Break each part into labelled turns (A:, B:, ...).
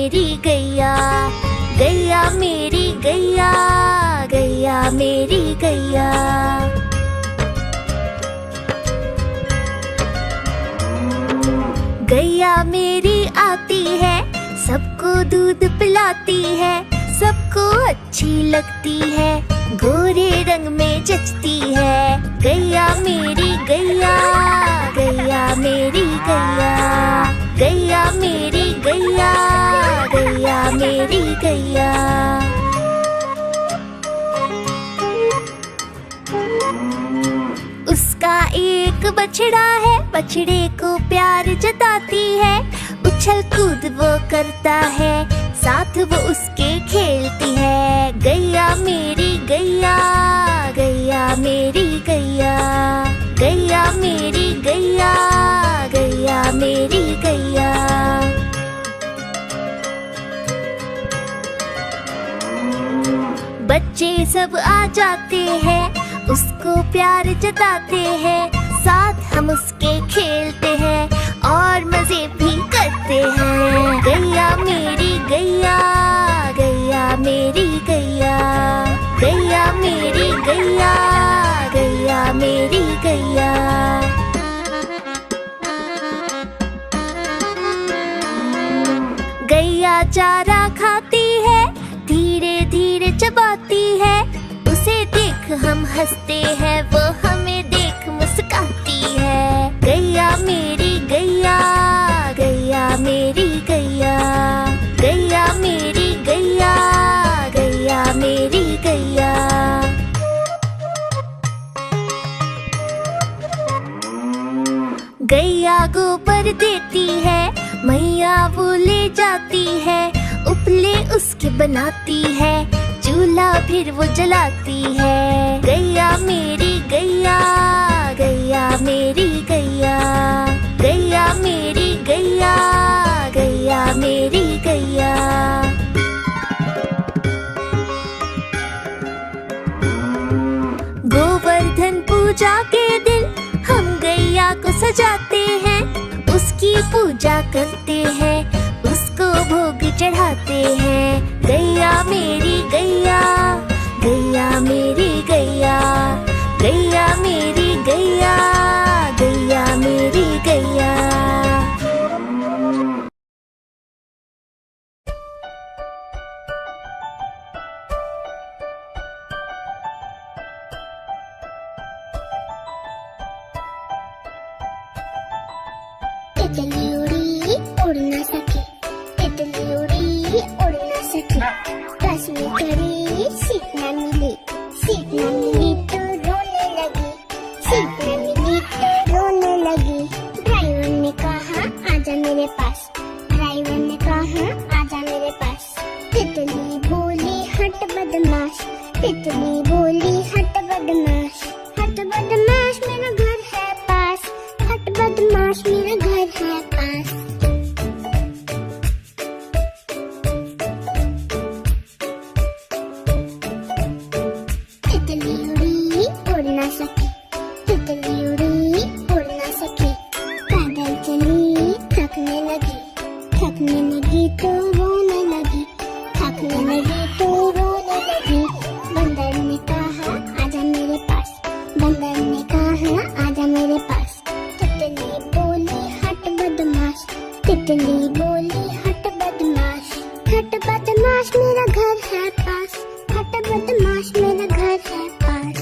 A: मेरी गैया, गैया मेरी गैया, गैया मेरी गैया। गैया मेरी आती है, सबको दूध पिलाती है, सबको अच्छी लगती है, गोरे रंग में जचती है। गैया मेरी गैया, गैया मेरी गैया, गैया मेरी गैया, गैया मेरी गैया। उसका एक बछड़ा है, बछड़े को प्यार जताती है, उछल कूद वो करता है, साथ वो उसके खेलती है। गैया मेरी गैया, गैया मेरी गैया, गैया मेरी गैया, गैया मेरी गैया। बच्चे सब आ जाते हैं, उसको प्यार जताते हैं, साथ हम उसके खेलते हैं और मजे भी करते हैं। गैया मेरी गैया, गैया मेरी गैया, गैया मेरी गैया, गैया मेरी गैया। गैया चारा खाती है, धीरे धीरे चबाती है, उसे देख हम हंसते हैं, वो हमें देख मुस्काती है। गैया मेरी गैया, गैया मेरी गैया, गैया मेरी गैया, गैया मेरी गैया। गैया गोबर देती है, मैया वो ले जाती है, उपले उसके बनाती है, चूल्हा फिर वो जलाती है। गैया मेरी गैया, गैया मेरी गैया, गैया मेरी गैया, गैया मेरी गैया। गोवर्धन पूजा के दिन हम गैया को सजाते हैं, उसकी पूजा करते हैं, उसको भोग चढ़ाते हैं। गैया मेरी गैया, गैया मेरी गैया, गैया मेरी गैया, गैया मेरी गैया।
B: तितली उड़ी उड़ ना सके, तितली उड़ी उड़ ना सके, बस में चढ़ी सीट न मिली, सीट न मिली तो रोने लगी, सीट न मिली तो रोने लगी। ड्राइवर ने कहा आजा मेरे पास, ड्राइवर ने कहा आजा मेरे पास। तितली बोली हट बदमाश, तितली बोली हट बदमाश, हट बदमाश मेरा घर है पास, हट बदमाश मेरा घर है पास। तितली उड़ी उड़ ना सकी, तितली उड़ी उड़ ना सकी, पैदल चली थकने लगी, थकने लगी तो रोने लगी, थकने लगी तो रोने लगी। बंदर ने कहा आजा मेरे पास, बंदर ने कहा आजा मेरे पास। तितली बोली हट बदमाश, तितली बोली हट बदमाश, हट बदमाश मेरा घर है पास, हट बदमाश मेरा घर है पास।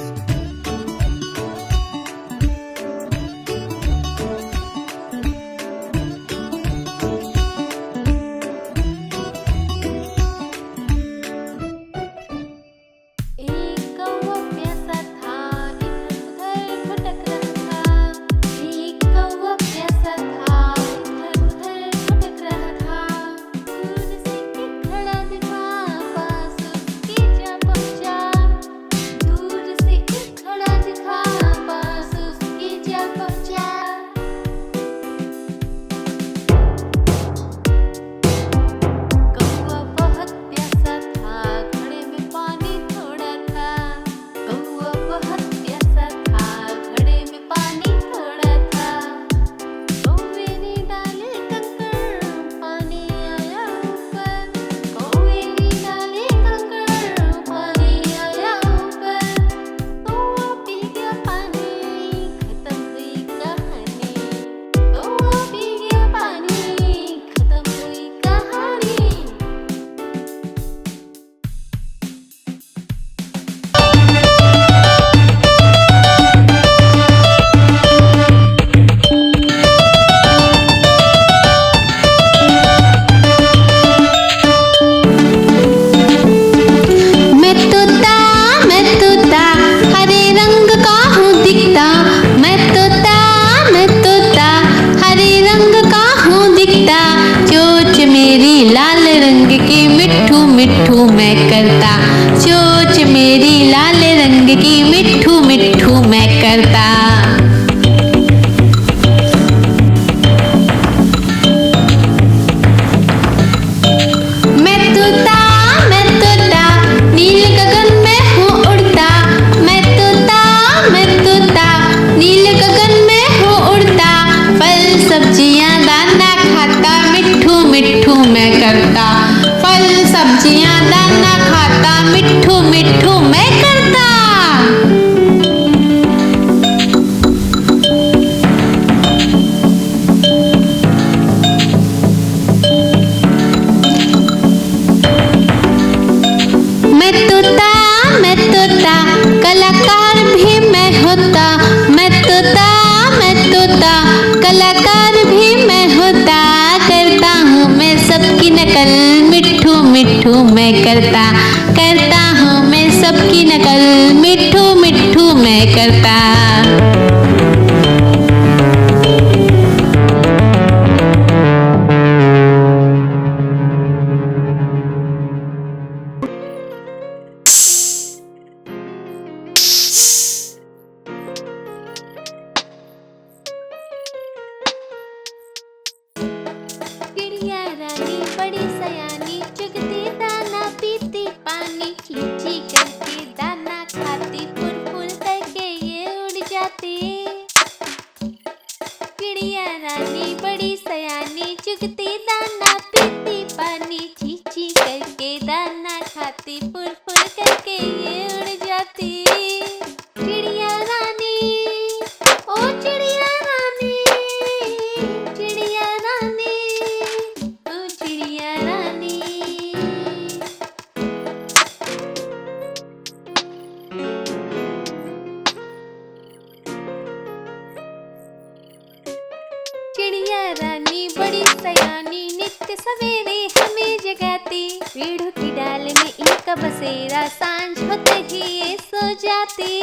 C: एक कौवा प्यासा था, इधर उधर भटक रहा था। एक कौवा प्यासा था, इधर उधर भटक रहा था। दूर से एक खड़ा दिखा, पास मिट्ठू मैं करता, चोंच मेरी लाल रंग की, मिट्ठू मिट्ठू मैं करता। फल सब्जियां दाना खाता, मिट्ठू मिट्ठू मैं करता। मैं तोता कलाकार भी मैं होता, मैं तोता कलाकार भी मैं होता। करता हूँ मैं सबकी नकल, मिट्ठू मिट्ठू मैं करता हूँ मैं सबकी नकल, मिट्ठू मिट्ठू मैं करता। चिड़िया रानी बड़ी सयानी, चुगती दाना पीती पानी, चींची करके दाना खाती, फुर फुर करके ये उड़ जाती। चिड़िया रानी बड़ी सयानी, चुगती दाना पीती पानी, चींची करके दाना खाती, फुर फुर करके ये उड़ जाती। चिड़िया रानी, ओ चिड़िया रानी, चिड़िया रानी, ओ चिड़िया रानी। चिड़िया रानी बड़ी सयानी, नित्य सवेरे हमें जगाती, पेड़ों की डाल में इनका बसेरा, सांझ होते ही ये सो जाती।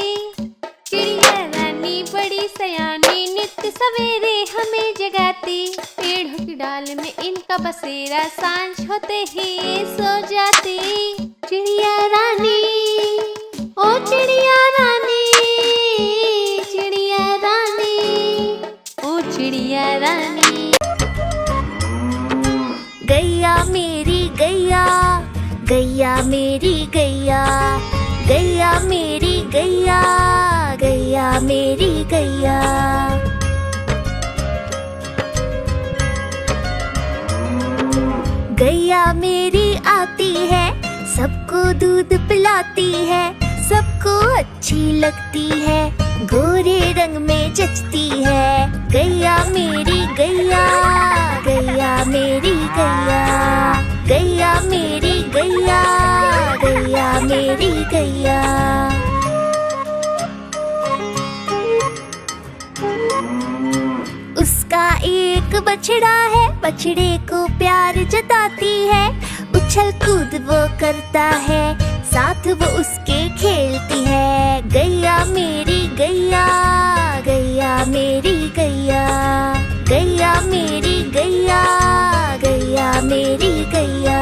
C: चिड़िया रानी बड़ी सयानी, नित्य सवेरे हमें जगाती, पेड़ों की डाल में इनका बसेरा, सांझ होते ही ये सो जाती। चिड़िया रानी, ओ चिड़िया रानी, चिड़िया रानी, ओ चिड़िया रानी।
A: गैया मेरी गैया, गैया मेरी गैया, गैया मेरी गैया, गैया मेरी गैया। गैया मेरी आती है, सबको दूध पिलाती है, सबको अच्छी लगती है, गोरे रंग में जचती है। गैया मेरी गैया, गैया मेरी गैया, गैया मेरी गैया, गैया मेरी गैया। उसका एक बछड़ा है, बछड़े को प्यार जताती है, उछल कूद वो करता है, साथ वो उसके खेलती है। गैया मेरी गैया, गैया मेरी गैया, गैया मेरी गैया, गैया मेरी गैया।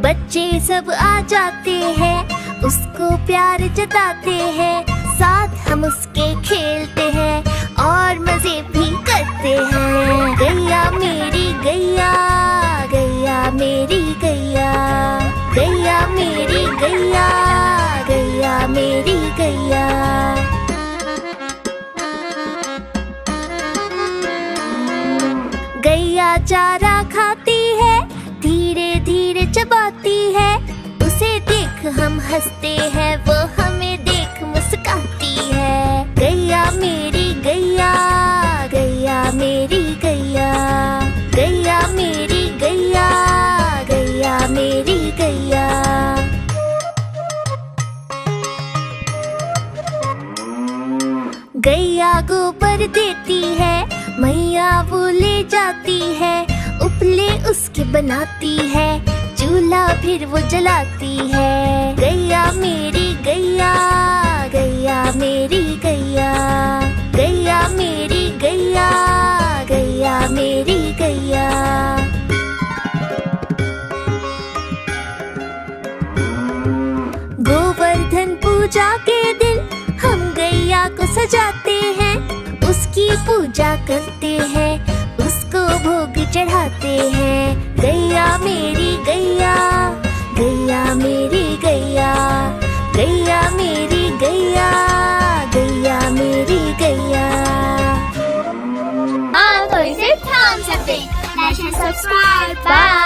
A: बच्चे सब आ जाते हैं, उसको प्यार जताते हैं, साथ हम उसके खेलते हैं और मजे भी करते हैं। गैया मेरी गैया, गैया मेरी गैया, गैया मेरी गैया, गैया मेरी गैया। गैया चारा खाती है, धीरे धीरे चबाती है, उसे देख हम हंसते हैं, वो हमें देख मुस्काती है। गैया मेरी गैया, गैया मेरी गैया, गैया मेरी गैया, गैया मेरी गैया। गैया गोबर देती है, मैया वो ले जाती है, उपले उसके बनाती है, चूल्हा फिर वो जलाती है। गैया मेरी गैया, गैया मेरी गैया, गैया मेरी गैया, गैया मेरी पूजा के दिन हम गैया को सजाते हैं, उसकी पूजा करते हैं, उसको भोग चढ़ाते हैं। गैया मेरी गैया, गैया मेरी गैया, गैया मेरी गैया, गैया मेरी गैया।
B: हाँ तो इसे थाम सकते। Like and subscribe. बाय।